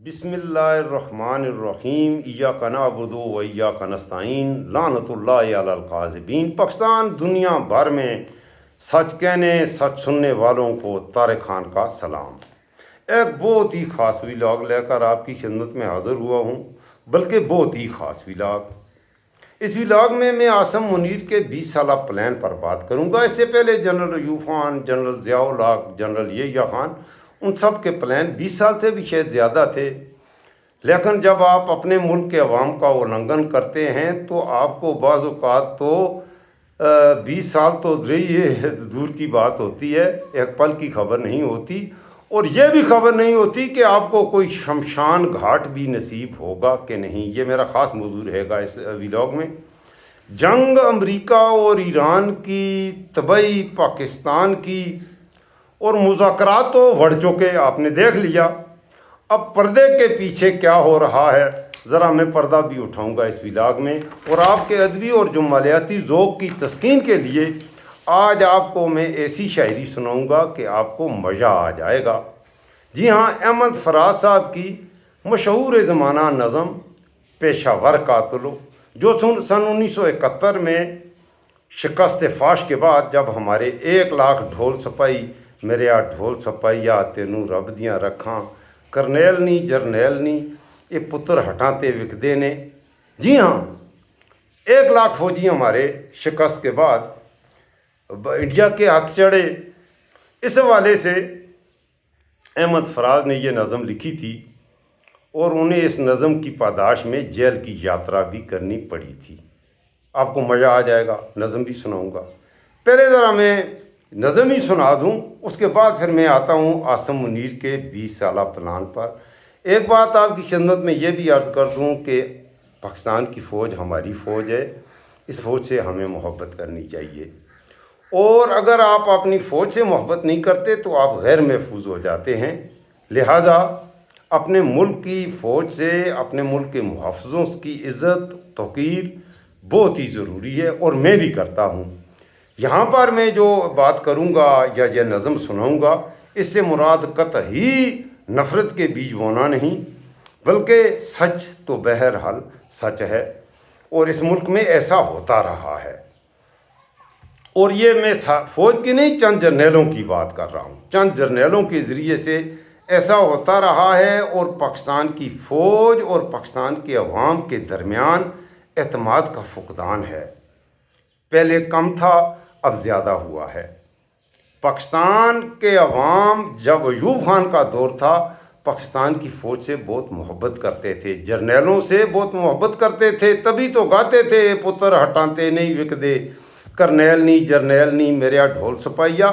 بسم اللہ الرحمن الرحیم ایاک نعبد و ایاک نستعین لعنت اللہ علی الکاذبین۔ پاکستان دنیا بھر میں سچ کہنے سچ سننے والوں کو طارق خان کا سلام۔ ایک بہت ہی خاص ولاگ لے کر آپ کی خدمت میں حاضر ہوا ہوں، بلکہ بہت ہی خاص ولاگ۔ اس ولاگ میں عاصم منیر کے 20 سالہ پلان پر بات کروں گا۔ اس سے پہلے جنرل ایوب خان، جنرل ضیاء الحق، جنرل یحییٰ خان، ان سب کے پلان 20 سال سے بھی شاید زیادہ تھے، لیکن جب آپ اپنے ملک کے عوام کا النگھن کرتے ہیں تو آپ کو بعض اوقات تو 20 سال تو دور کی بات ہوتی ہے، ایک پل کی خبر نہیں ہوتی، اور یہ بھی خبر نہیں ہوتی کہ آپ کو کوئی شمشان گھاٹ بھی نصیب ہوگا کہ نہیں۔ یہ میرا خاص موضوع رہے گا اس ولاگ میں۔ جنگ امریکہ اور ایران کی، تباہی پاکستان کی، اور مذاکرات تو بڑھ چکے، آپ نے دیکھ لیا۔ اب پردے کے پیچھے کیا ہو رہا ہے، ذرا میں پردہ بھی اٹھاؤں گا اس ولاگ میں، اور آپ کے ادبی اور جمالیاتی ذوق کی تسکین کے لیے آج آپ کو میں ایسی شاعری سناؤں گا کہ آپ کو مزہ آ جائے گا۔ جی ہاں، احمد فراز صاحب کی مشہور زمانہ نظم پیشہ ور قاتلو، جو سن 1971 میں شکست فاش کے بعد جب ہمارے 1 لاکھ ڈھول سپاہی میرے آ ڈھول سپاہیا تینوں رب دیاں رکھاں، کرنیل نی جرنیل نی یہ پتر ہٹاتے وکدے نے۔ جی ہاں، 1 لاکھ فوجی ہمارے شکست کے بعد انڈیا کے ہاتھ چڑھے۔ اس حوالے سے احمد فراز نے یہ نظم لکھی تھی، اور انہیں اس نظم کی پاداش میں جیل کی یاترا بھی کرنی پڑی تھی۔ آپ کو مزہ آ جائے گا، نظم بھی سناؤں گا۔ پہلے ذرا میں نظم ہی سنا دوں، اس کے بعد پھر میں آتا ہوں عاصم منیر کے 20 سالہ پلان پر۔ ایک بات آپ کی خدمت میں یہ بھی عرض کر دوں کہ پاکستان کی فوج ہماری فوج ہے، اس فوج سے ہمیں محبت کرنی چاہیے، اور اگر آپ اپنی فوج سے محبت نہیں کرتے تو آپ غیر محفوظ ہو جاتے ہیں۔ لہٰذا اپنے ملک کی فوج سے، اپنے ملک کے محافظوں کی عزت توقیر بہت ہی ضروری ہے، اور میں بھی کرتا ہوں۔ یہاں پر میں جو بات کروں گا یا یہ نظم سناؤں گا، اس سے مراد قطعی نفرت کے بیج بونا نہیں، بلکہ سچ تو بہرحال سچ ہے، اور اس ملک میں ایسا ہوتا رہا ہے۔ اور یہ میں فوج کی نہیں، چند جرنیلوں کی بات کر رہا ہوں۔ چند جرنیلوں کے ذریعے سے ایسا ہوتا رہا ہے، اور پاکستان کی فوج اور پاکستان کے عوام کے درمیان اعتماد کا فقدان ہے۔ پہلے کم تھا، اب زیادہ ہوا ہے۔ پاکستان کے عوام جب ایوب خان کا دور تھا، پاکستان کی فوج سے بہت محبت کرتے تھے، جرنیلوں سے بہت محبت کرتے تھے، تبھی تو گاتے تھے پتر ہٹاتے نہیں وکدے، کرنیل نی جرنیل نی میرے آ ڈھول سپاہیا،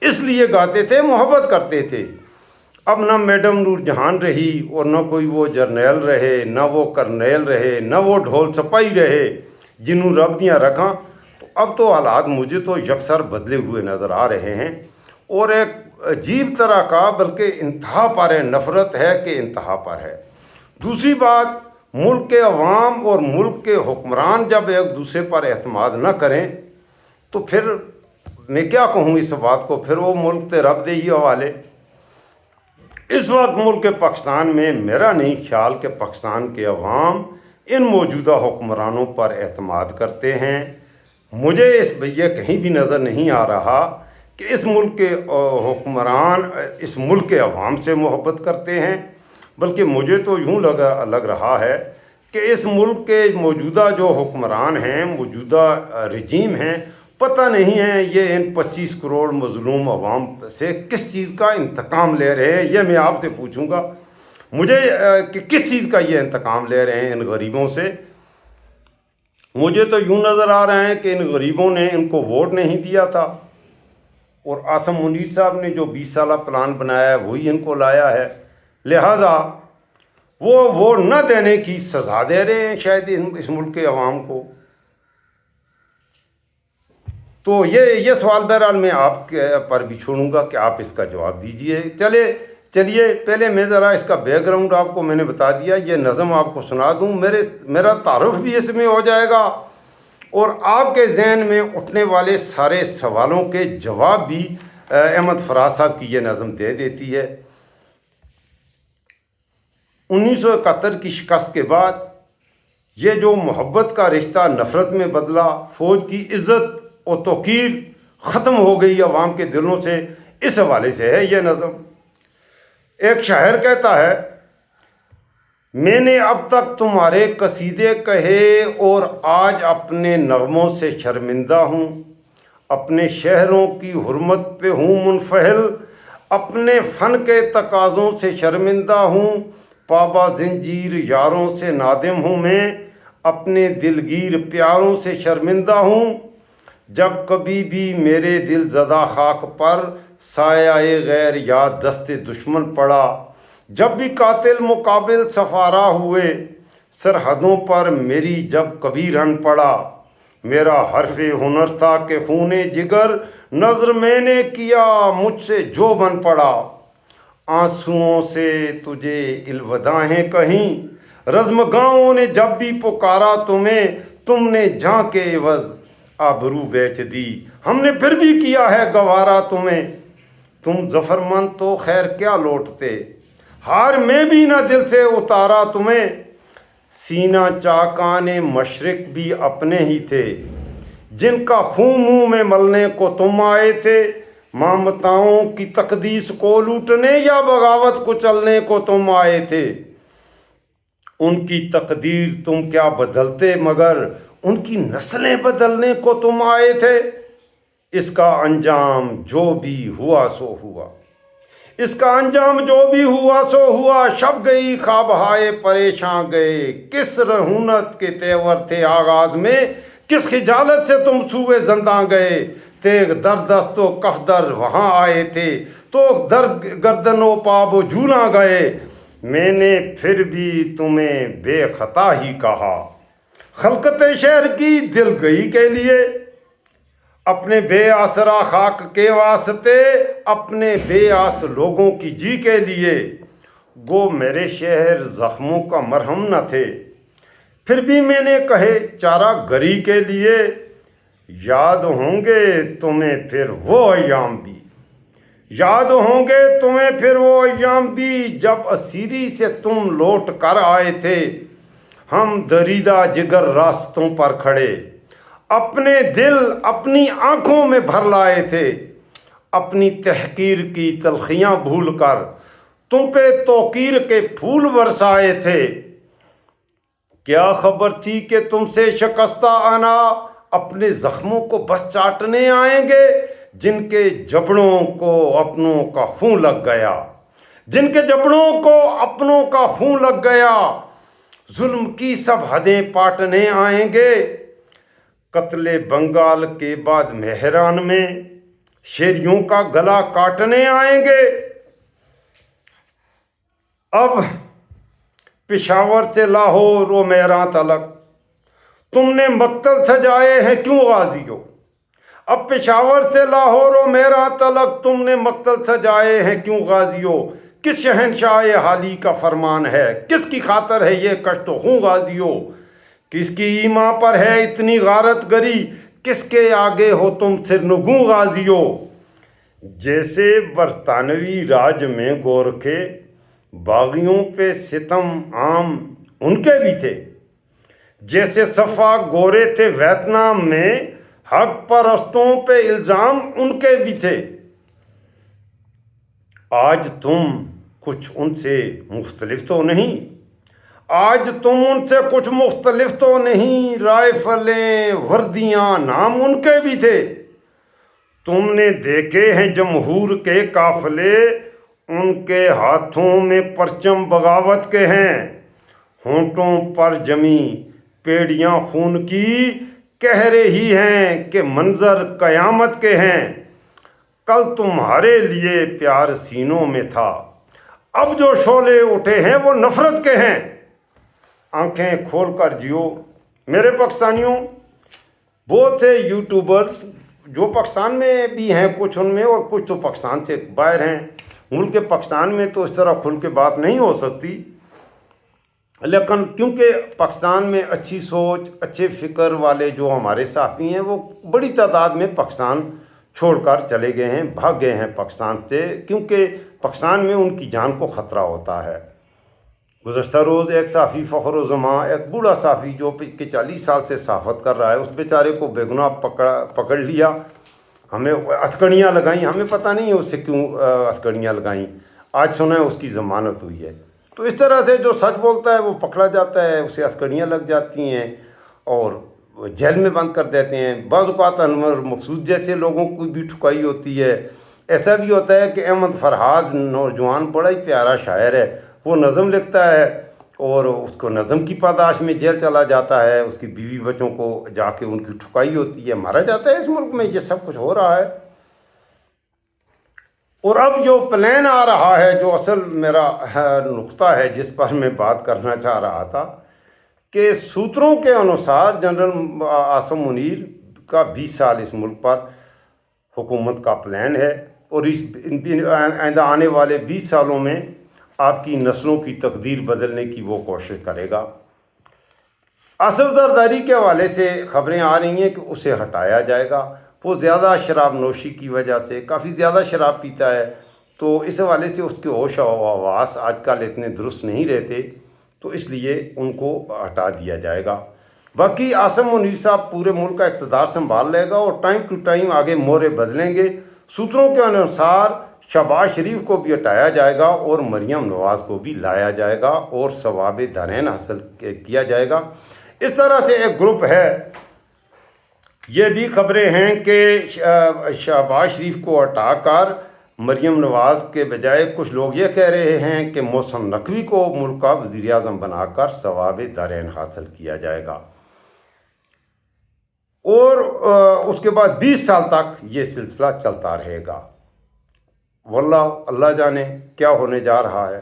اس لیے گاتے تھے، محبت کرتے تھے۔ اب نہ میڈم نور جہان رہی، اور نہ کوئی وہ جرنیل رہے، نہ وہ کرنیل رہے، نہ وہ ڈھول سپاہی رہے جنہوں رب دیاں رکھاں۔ اب تو حالات مجھے تو یکسر بدلے ہوئے نظر آ رہے ہیں، اور ایک عجیب طرح کا، بلکہ انتہا پر ہے، نفرت ہے کہ انتہا پر ہے۔ دوسری بات، ملک کے عوام اور ملک کے حکمران جب ایک دوسرے پر اعتماد نہ کریں تو پھر میں کیا کہوں اس بات کو، پھر وہ ملک تے رب دے ہی حوالے۔ اس وقت ملک پاکستان میں میرا نہیں خیال کہ پاکستان کے عوام ان موجودہ حکمرانوں پر اعتماد کرتے ہیں۔ مجھے یہ کہیں بھی نظر نہیں آ رہا کہ اس ملک کے حکمران اس ملک کے عوام سے محبت کرتے ہیں، بلکہ مجھے تو یوں لگ رہا ہے کہ اس ملک کے موجودہ جو حکمران ہیں، موجودہ رجیم ہیں، پتہ نہیں ہے یہ ان 25 کروڑ مظلوم عوام سے کس چیز کا انتقام لے رہے ہیں۔ یہ میں آپ سے پوچھوں گا مجھے کہ کس چیز کا یہ انتقام لے رہے ہیں ان غریبوں سے۔ مجھے تو یوں نظر آ رہا ہے کہ ان غریبوں نے ان کو ووٹ نہیں دیا تھا، اور عاصم منیر صاحب نے جو 20 سالہ پلان بنایا ہے وہی ان کو لایا ہے، لہٰذا وہ ووٹ نہ دینے کی سزا دے رہے ہیں شاید اس ملک کے عوام کو۔ تو یہ سوال بہرحال میں آپ کے پر بھی چھوڑوں گا کہ آپ اس کا جواب دیجئے۔ چلیے پہلے میں ذرا اس کا بیک گراؤنڈ آپ کو میں نے بتا دیا، یہ نظم آپ کو سنا دوں، میرا تعارف بھی اس میں ہو جائے گا، اور آپ کے ذہن میں اٹھنے والے سارے سوالوں کے جواب بھی احمد فراز صاحب کی یہ نظم دے دیتی ہے۔ 1971 کی شکست کے بعد یہ جو محبت کا رشتہ نفرت میں بدلا، فوج کی عزت اور توقیر ختم ہو گئی عوام کے دلوں سے، اس حوالے سے ہے یہ نظم۔ ایک شاعر کہتا ہے، میں نے اب تک تمہارے قصیدے کہے اور آج اپنے نغموں سے شرمندہ ہوں، اپنے شہروں کی حرمت پہ ہوں منفعل، اپنے فن کے تقاضوں سے شرمندہ ہوں، پابا زنجیر یاروں سے نادم ہوں میں، اپنے دلگیر پیاروں سے شرمندہ ہوں۔ جب کبھی بھی میرے دل زدہ خاک پر سایہ غیر یاد دست دشمن پڑا، جب بھی قاتل مقابل سفارا ہوئے، سرحدوں پر میری جب کبھی رن پڑا، میرا حرف ہنر تھا کہ خون جگر نظر میں نے کیا مجھ سے جو بن پڑا، آنسوؤں سے تجھے الوداعیں کہیں، رزمگاہوں نے جب بھی پکارا تمہیں، تم نے جاں کے عوض آبرو بیچ دی، ہم نے پھر بھی کیا ہے گوارا تمہیں، تم ظفرمند تو خیر کیا لوٹتے، ہار میں بھی نہ دل سے اتارا تمہیں، سینہ چاکان مشرق بھی اپنے ہی تھے، جن کا خون منہ میں ملنے کو تم آئے تھے، مامتاؤں کی تقدیس کو لوٹنے یا بغاوت کو چلنے کو تم آئے تھے، ان کی تقدیر تم کیا بدلتے مگر ان کی نسلیں بدلنے کو تم آئے تھے، اس کا انجام جو بھی ہوا سو ہوا، اس کا انجام جو بھی ہوا سو ہوا، شب گئی خواب ہائے پریشان گئے، کس رہونت کے تیور تھے آغاز میں، کس خجالت سے تم سوئے زنداں گئے، تیغ دردست و کفدر وہاں آئے تھے، تو درد گردن و پاب و جھولاں گئے، میں نے پھر بھی تمہیں بے خطا ہی کہا، خلقت شہر کی دل گئی کے لیے، اپنے بے آسرا خاک کے واسطے، اپنے بے آس لوگوں کی جی کے لیے، گو میرے شہر زخموں کا مرہم نہ تھے، پھر بھی میں نے کہے چارہ گری کے لیے، یاد ہوں گے تمہیں پھر وہ ایام بھی، یاد ہوں گے تمہیں پھر وہ ایام بھی، جب اسیری سے تم لوٹ کر آئے تھے، ہم دریدہ جگر راستوں پر کھڑے، اپنے دل اپنی آنکھوں میں بھر لائے تھے، اپنی تحقیر کی تلخیاں بھول کر تم پہ توقیر کے پھول برسائے تھے، کیا خبر تھی کہ تم سے شکستہ آنا اپنے زخموں کو بس چاٹنے آئیں گے، جن کے جبڑوں کو اپنوں کا خون لگ گیا، جن کے جبڑوں کو اپنوں کا خون لگ گیا، ظلم کی سب حدیں پاٹنے آئیں گے، قتل بنگال کے بعد مہران میں شیریوں کا گلا کاٹنے آئیں گے، اب پشاور سے لاہور و میراں تلک تم نے مقتل سجائے ہیں کیوں غازیوں، اب پشاور سے لاہور و میراں تلک تم نے مقتل سجائے ہیں کیوں غازیوں، کس شہنشاہ حالی کا فرمان ہے، کس کی خاطر ہے یہ کشت و خون غازیوں، کس کی ایمان پر ہے اتنی غارت گری، کس کے آگے ہو تم سرنگوں غازیوں، جیسے برطانوی راج میں گورکھے باغیوں پہ ستم عام ان کے بھی تھے، جیسے صفا گورے تھے ویتنام میں حق پرستوں پہ الزام ان کے بھی تھے، آج تم کچھ ان سے مختلف تو نہیں، آج تم ان سے کچھ مختلف تو نہیں، رائفلیں وردیاں نام ان کے بھی تھے، تم نے دیکھے ہیں جمہور کے قافلے، ان کے ہاتھوں میں پرچم بغاوت کے ہیں، ہونٹوں پر جمی پیڑیاں خون کی کہہ رہی ہیں کہ منظر قیامت کے ہیں، کل تمہارے لیے پیار سینوں میں تھا، اب جو شعلے اٹھے ہیں وہ نفرت کے ہیں، آنکھیں کھول کر جیو میرے پاکستانیوں۔ بہت سے یوٹیوبرز جو پاکستان میں بھی ہیں کچھ ان میں، اور کچھ تو پاکستان سے باہر ہیں، ملک پاکستان میں تو اس طرح کھل کے بات نہیں ہو سکتی، لیکن کیونکہ پاکستان میں اچھی سوچ اچھے فکر والے جو ہمارے صحافی ہیں وہ بڑی تعداد میں پاکستان چھوڑ کر چلے گئے ہیں، بھاگ گئے ہیں پاکستان سے، کیونکہ پاکستان میں ان کی جان کو خطرہ ہوتا ہے۔ گزشتہ روز ایک صحافی فخر و زمان، ایک بوڑھا صحافی جو کہ 40 سال سے صحافت کر رہا ہے، اس بیچارے کو بے گناہ پکڑ لیا، ہمیں ہتھکڑیاں لگائیں، ہمیں پتہ نہیں ہے اس سے کیوں ہتھکڑیاں لگائیں، آج سنا ہے اس کی ضمانت ہوئی ہے۔ تو اس طرح سے جو سچ بولتا ہے وہ پکڑا جاتا ہے، اسے ہتھکڑیاں لگ جاتی ہیں اور جیل میں بند کر دیتے ہیں۔ بعض اوقات انور مقصود جیسے لوگوں کو بھی ٹھکائی ہوتی ہے۔ ایسا بھی ہوتا ہے کہ احمد فرحاد نوجوان بڑا ہی پیارا شاعر ہے، وہ نظم لکھتا ہے اور اس کو نظم کی پاداش میں جیل چلا جاتا ہے، اس کی بیوی بچوں کو جا کے ان کی ٹھکائی ہوتی ہے، مارا جاتا ہے۔ اس ملک میں یہ سب کچھ ہو رہا ہے۔ اور اب جو پلان آ رہا ہے، جو اصل میرا نقطہ ہے جس پر میں بات کرنا چاہ رہا تھا، کہ سوتروں کے انوسار جنرل عاصم منیر کا 20 سال اس ملک پر حکومت کا پلان ہے، اور اس آئندہ آنے والے 20 سالوں میں آپ کی نسلوں کی تقدیر بدلنے کی وہ کوشش کرے گا۔ آصف زرداری کے حوالے سے خبریں آ رہی ہیں کہ اسے ہٹایا جائے گا، وہ زیادہ شراب نوشی کی وجہ سے کافی زیادہ شراب پیتا ہے، تو اس حوالے سے اس کے ہوش و حواس آج کل اتنے درست نہیں رہتے، تو اس لیے ان کو ہٹا دیا جائے گا۔ باقی عاصم منیر صاحب پورے ملک کا اقتدار سنبھال لے گا اور ٹائم ٹو ٹائم آگے مورے بدلیں گے۔ سوتروں کے انوسار شہباز شریف کو بھی ہٹایا جائے گا اور مریم نواز کو بھی لایا جائے گا اور ثواب دارین حاصل کیا جائے گا۔ اس طرح سے ایک گروپ ہے۔ یہ بھی خبریں ہیں کہ شہباز شریف کو ہٹا کر مریم نواز کے بجائے کچھ لوگ یہ کہہ رہے ہیں کہ محسن نقوی کو ملک کا وزیر اعظم بنا کر ثواب دارین حاصل کیا جائے گا، اور اس کے بعد 20 سال تک یہ سلسلہ چلتا رہے گا۔ واللہ اللہ جانے کیا ہونے جا رہا ہے۔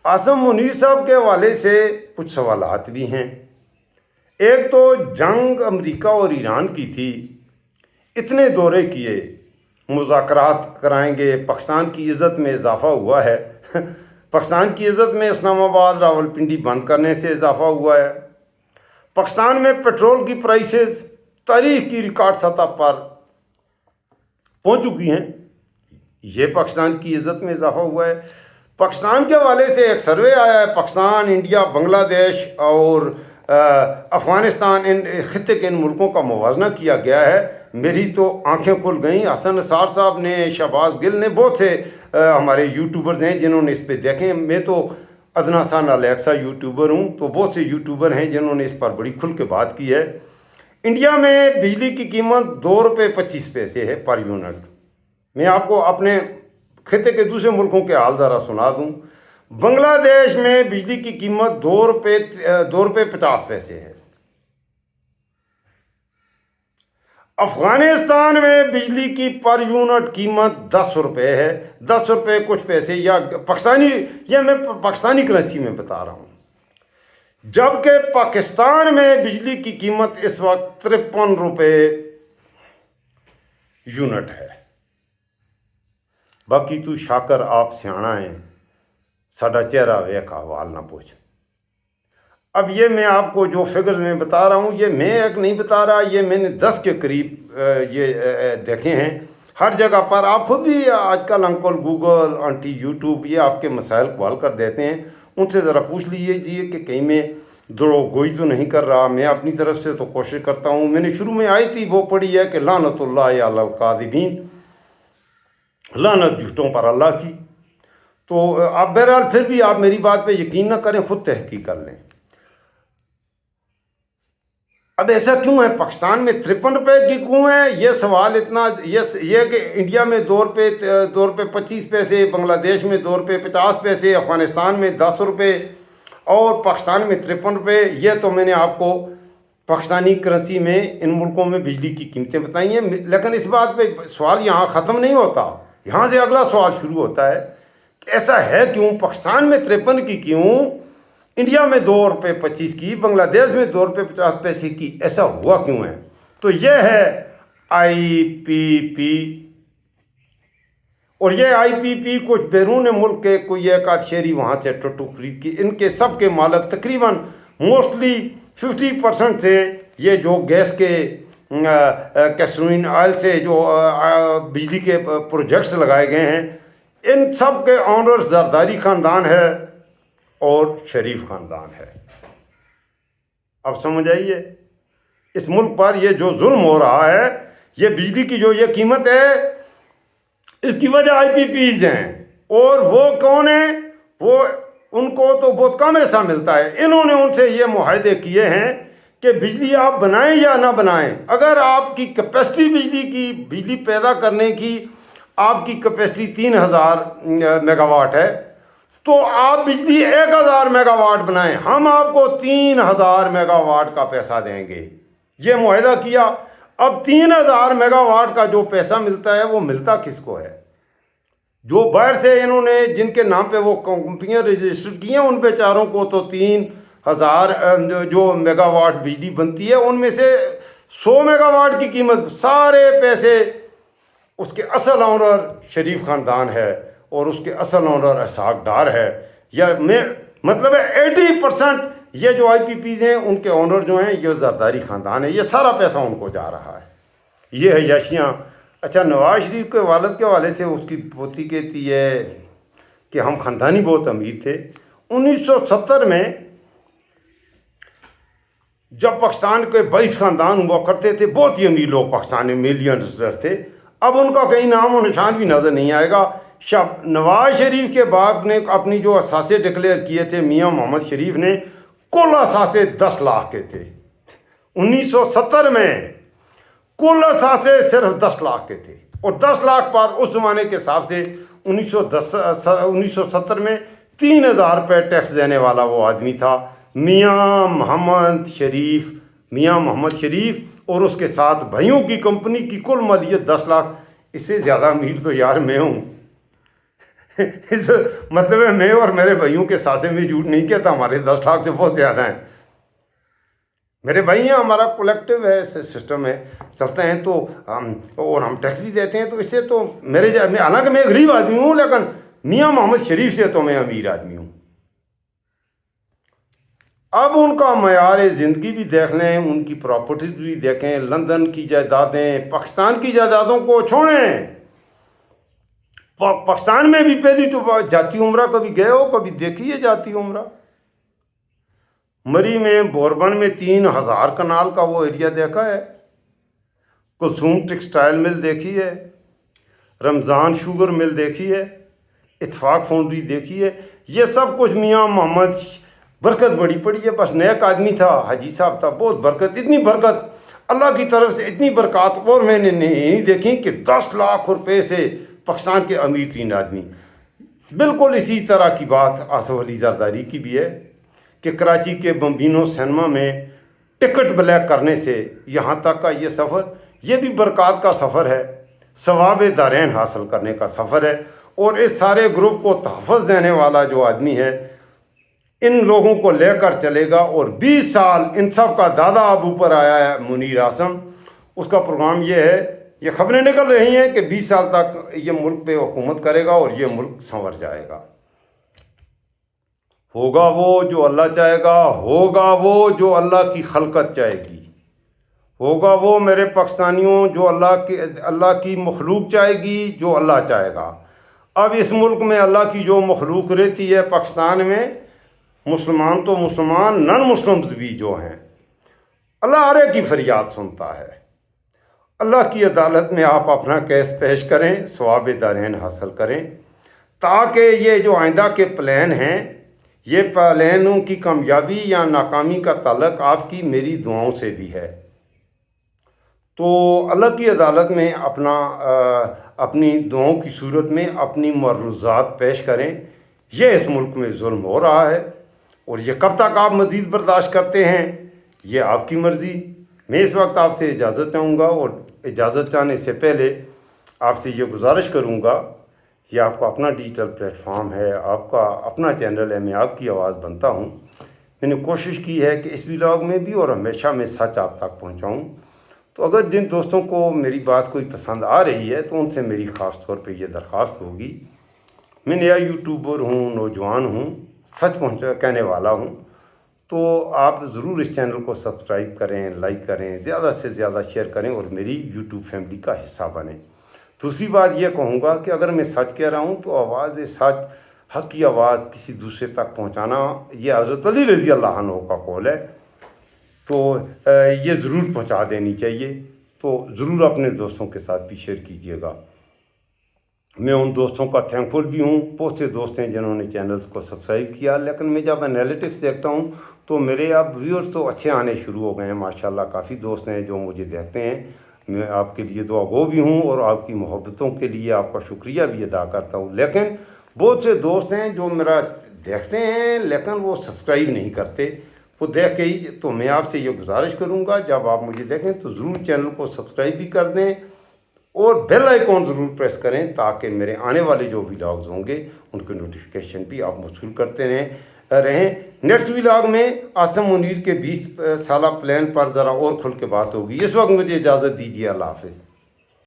عاصم منیر صاحب کے حوالے سے کچھ سوالات بھی ہیں۔ ایک تو جنگ امریکہ اور ایران کی تھی، اتنے دورے کیے، مذاکرات کرائیں گے، پاکستان کی عزت میں اضافہ ہوا ہے، پاکستان کی عزت میں اسلام آباد راولپنڈی بند کرنے سے اضافہ ہوا ہے، پاکستان میں پیٹرول کی پرائسز تاریخ کی ریکارڈ سطح پر پہنچ چکی ہیں، یہ پاکستان کی عزت میں اضافہ ہوا ہے۔ پاکستان کے حوالے سے ایک سروے آیا ہے، پاکستان، انڈیا، بنگلہ دیش اور افغانستان، ان خطے کے ان ملکوں کا موازنہ کیا گیا ہے۔ میری تو آنکھیں کھل گئیں۔ حسن نثار صاحب نے، شہباز گل نے، بہت سے ہمارے یوٹیوبرز ہیں جنہوں نے اس پہ دیکھیں۔ میں تو ادنا سا نالیکسا یوٹیوبر ہوں، تو بہت سے یوٹیوبر ہیں جنہوں نے اس پر بڑی کھل کے بات کی ہے۔ انڈیا میں بجلی کی قیمت 2 روپے 25 پیسے ہے پر یونٹ۔ میں آپ کو اپنے خطے کے دوسرے ملکوں کے حال ذرا سنا دوں۔ بنگلہ دیش میں بجلی کی قیمت 2 روپے 50 پیسے ہے۔ افغانستان میں بجلی کی پر یونٹ قیمت 10 روپے ہے، 10 روپے کچھ پیسے، یا پاکستانی، یہ میں پاکستانی کرنسی میں بتا رہا ہوں۔ جبکہ پاکستان میں بجلی کی قیمت اس وقت 53 روپے یونٹ ہے۔ باقی تو شاکر آپ سیاਣਾ ہے، ساڈا چہرہ ویکھ حوال نہ پوچھ۔ اب یہ میں آپ کو جو فگرز میں بتا رہا ہوں، یہ میں ایک نہیں بتا رہا، یہ میں نے 10 کے قریب یہ دیکھے ہیں ہر جگہ پر۔ آپ خود بھی آج کل انکل گوگل، آنٹی یوٹیوب، یہ آپ کے مسائل کو حل کر دیتے ہیں، ان سے ذرا پوچھ لیجیے کہ کہیں میں دروغ گوئی تو نہیں کر رہا۔ میں اپنی طرف سے تو کوشش کرتا ہوں۔ میں نے شروع میں آئی تھی وہ پڑھی ہے کہ لعنت اللہ علی الکاذبین، لعنت جھوٹوں پر اللہ کی۔ تو آپ بہرحال پھر بھی آپ میری بات پہ یقین نہ کریں، خود تحقیق کر لیں۔ اب ایسا کیوں ہے؟ پاکستان میں 53 روپے کی کیوں ہے؟ یہ سوال اتنا یہ کہ انڈیا میں 2 روپے 25 پیسے، بنگلہ دیش میں 2 روپے 50 پیسے، افغانستان میں 10 روپے اور پاکستان میں 53 روپے۔ یہ تو میں نے آپ کو پاکستانی کرنسی میں ان ملکوں میں بجلی کی قیمتیں بتائی ہیں۔ لیکن اس بات پہ سوال یہاں ختم نہیں ہوتا، یہاں سے اگلا سوال شروع ہوتا ہے کہ ایسا ہے کیوں؟ پاکستان میں 53 کی کیوں، انڈیا میں 2 روپے 25 کی، بنگلہ دیش میں 2 روپے 50 پیسے کی، ایسا ہوا کیوں ہے؟ تو یہ ہے IPP، اور یہ IPP کچھ بیرون ملک کے کوئی ایک آدھ شہری وہاں سے ٹٹو خرید کی، ان کے سب کے مالک تقریباً موسٹلی 50% سے یہ جو گیس کے کیسرین آئل سے جو بجلی کے پروجیکٹس لگائے گئے ہیں، ان سب کے آنر زرداری خاندان ہے۔ اور شریف خاندان ہے۔ اب سمجھ آئیے اس ملک پر یہ جو ظلم ہو رہا ہے، یہ بجلی کی جو یہ قیمت ہے، اس کی وجہ آئی پی پیز ہیں۔ اور وہ کون ہیں؟ وہ ان کو تو بہت کم ایسا ملتا ہے۔ انہوں نے ان سے یہ معاہدے کیے ہیں کہ بجلی آپ بنائیں یا نہ بنائیں، اگر آپ کی کیپیسٹی بجلی پیدا کرنے کی آپ کی کیپیسٹی 3000 میگا واٹ ہے، تو آپ بجلی 1000 میگا واٹ بنائیں، ہم آپ کو 3000 میگا واٹ کا پیسہ دیں گے۔ یہ معاہدہ کیا۔ اب 3000 میگا واٹ کا جو پیسہ ملتا ہے وہ ملتا کس کو ہے؟ جو باہر سے انہوں نے جن کے نام پہ وہ کمپنیاں رجسٹر کی ہیں، ان بیچاروں کو تو 3000 جو میگا واٹ بجلی بنتی ہے، ان میں سے 100 میگا واٹ کی قیمت، سارے پیسے اس کے اصل اونر شریف خاندان ہے اور اس کے اصل اونر اسحاق ڈار ہے۔ یا مطلب ہے 80% یہ جو آئی پی پیز ہیں ان کے اونر جو ہیں یہ زرداری خاندان ہے۔ یہ سارا پیسہ ان کو جا رہا ہے۔ یہ ہے یاشیاں۔ اچھا، نواز شریف کے والد کے حوالے سے اس کی پوتی کہتی ہے کہ ہم خاندانی بہت امیر تھے۔ 1970 میں جب پاکستان کے 22 خاندان ہوا کرتے تھے، بہت ہی امیر لوگ پاکستان میں ملینئرز تھے، اب ان کا کہیں نام و نشان بھی نظر نہیں آئے گا۔ نواز شریف کے باپ نے اپنی جو اثاثے ڈکلیئر کیے تھے، میاں محمد شریف نے، کل اثاثے 10 لاکھ کے تھے۔ 1970 میں کل اثاثے صرف 10 لاکھ کے تھے، اور 10 لاکھ پر اس زمانے کے حساب سے 1970 میں 3000 روپے ٹیکس دینے والا وہ آدمی تھا، میاں محمد شریف، اور اس کے ساتھ بھائیوں کی کمپنی کی کل مالیت 10 لاکھ۔ اس سے زیادہ امیر تو یار میں ہوں۔ اس مطلب ہے میں اور میرے بھائیوں کے ساتھ میں جھوٹ نہیں کہتا، ہمارے 10 لاکھ سے بہت زیادہ ہیں۔ میرے بھائی ہیں، ہمارا کولیکٹیو ہے، سسٹم ہے، چلتے ہیں تو اور ہم ٹیکس بھی دیتے ہیں، تو اس سے تو حالانکہ میں غریب آدمی ہوں، لیکن میاں محمد شریف سے تو میں امیر آدمی ہوں۔ اب ان کا معیار زندگی بھی دیکھ لیں، ان کی پراپرٹیز بھی دیکھیں، لندن کی جائیدادیں، پاکستان کی جائیدادوں کو چھوڑیں۔ پاکستان میں بھی پہلی تو جاتی عمرہ کبھی گئے ہو، کبھی دیکھی ہے جاتی عمرہ؟ مری میں بوربن میں 3000 کنال کا وہ ایریا دیکھا ہے؟ کلثوم ٹیکسٹائل مل دیکھی ہے؟ رمضان شوگر مل دیکھی ہے؟ اتفاق فاؤنڈری دیکھی ہے؟ یہ سب کچھ میاں محمد برکت بڑی پڑی ہے، بس نیک آدمی تھا، حاجی صاحب تھا، بہت برکت، اتنی برکت اللہ کی طرف سے، اتنی برکات اور میں نے نہیں دیکھی کہ 10 لاکھ روپے سے پاکستان کے امیر ترین آدمی۔ بالکل اسی طرح کی بات آصف علی زرداری کی بھی ہے کہ کراچی کے بمبینو سینما میں ٹکٹ بلیک کرنے سے یہاں تک کا یہ سفر، یہ بھی برکات کا سفر ہے، ثواب دارین حاصل کرنے کا سفر ہے۔ اور اس سارے گروپ کو تحفظ دینے والا جو آدمی ہے، ان لوگوں کو لے کر چلے گا، اور 20 سال ان سب کا دادا اب اوپر آیا ہے منیر اعظم، اس کا پروگرام یہ ہے، یہ خبریں نکل رہی ہیں کہ 20 سال تک یہ ملک پہ حکومت کرے گا اور یہ ملک سنور جائے گا۔ ہوگا وہ جو اللہ چاہے گا، ہوگا وہ جو اللہ کی خلقت چاہے گی، ہوگا وہ میرے پاکستانیوں جو اللہ کی مخلوق چاہے گی، جو اللہ چاہے گا۔ اب اس ملک میں اللہ کی جو مخلوق رہتی ہے پاکستان میں، مسلمان تو مسلمان، نن مسلمز بھی جو ہیں، اللہ ہر ایک کی فریاد سنتا ہے۔ اللہ کی عدالت میں آپ اپنا کیس پیش کریں، ثواب دارین حاصل کریں، تاکہ یہ جو آئندہ کے پلان ہیں، یہ پلانوں کی کامیابی یا ناکامی کا تعلق آپ کی میری دعاؤں سے بھی ہے۔ تو اللہ کی عدالت میں اپنی دعاؤں کی صورت میں اپنی معروضات پیش کریں۔ یہ اس ملک میں ظلم ہو رہا ہے، اور یہ کب تک آپ مزید برداشت کرتے ہیں، یہ آپ کی مرضی۔ میں اس وقت آپ سے اجازت چاہوں گا، اور اجازت چاہنے سے پہلے آپ سے یہ گزارش کروں گا، یہ آپ کا اپنا ڈیجیٹل پلیٹ فارم ہے، آپ کا اپنا چینل ہے، میں آپ کی آواز بنتا ہوں۔ میں نے کوشش کی ہے کہ اس ولاگ میں بھی اور ہمیشہ میں سچ آپ تک پہنچاؤں۔ تو اگر جن دوستوں کو میری بات کوئی پسند آ رہی ہے تو ان سے میری خاص طور پہ یہ درخواست ہوگی، میں نیا یوٹیوبر ہوں، نوجوان ہوں، سچ کہنے والا ہوں، تو آپ ضرور اس چینل کو سبسکرائب کریں، لائک کریں، زیادہ سے زیادہ شیئر کریں، اور میری یوٹیوب فیملی کا حصہ بنیں۔ دوسری بات یہ کہوں گا کہ اگر میں سچ کہہ رہا ہوں تو آواز سچ حق کی آواز کسی دوسرے تک پہنچانا یہ حضرت علی رضی اللہ عنہ کا قول ہے، تو یہ ضرور پہنچا دینی چاہیے، تو ضرور اپنے دوستوں کے ساتھ بھی شیئر کیجیے گا۔ میں ان دوستوں کا تھینک فل بھی ہوں، بہت سے دوست ہیں جنہوں نے چینلز کو سبسکرائب کیا، لیکن میں جب انالیٹکس دیکھتا ہوں تو میرے اب ویورز تو اچھے آنے شروع ہو گئے ہیں ماشاءاللہ، کافی دوست ہیں جو مجھے دیکھتے ہیں۔ میں آپ کے لیے دعا گو بھی ہوں اور آپ کی محبتوں کے لیے آپ کا شکریہ بھی ادا کرتا ہوں، لیکن بہت سے دوست ہیں جو میرا دیکھتے ہیں لیکن وہ سبسکرائب نہیں کرتے، وہ دیکھ کے ہی، تو میں آپ سے یہ گزارش کروں گا جب آپ مجھے دیکھیں تو ضرور چینل کو سبسکرائب بھی کر دیں اور بیل آئیکن ضرور پریس کریں تاکہ میرے آنے والے جو ولاگز ہوں گے ان کے نوٹیفیکیشن بھی آپ موصول کرتے رہیں۔ نیکسٹ ولاگ میں عاصم منیر کے 20 سالہ پلان پر ذرا اور کھل کے بات ہوگی۔ اس وقت مجھے اجازت دیجیے، اللہ حافظ۔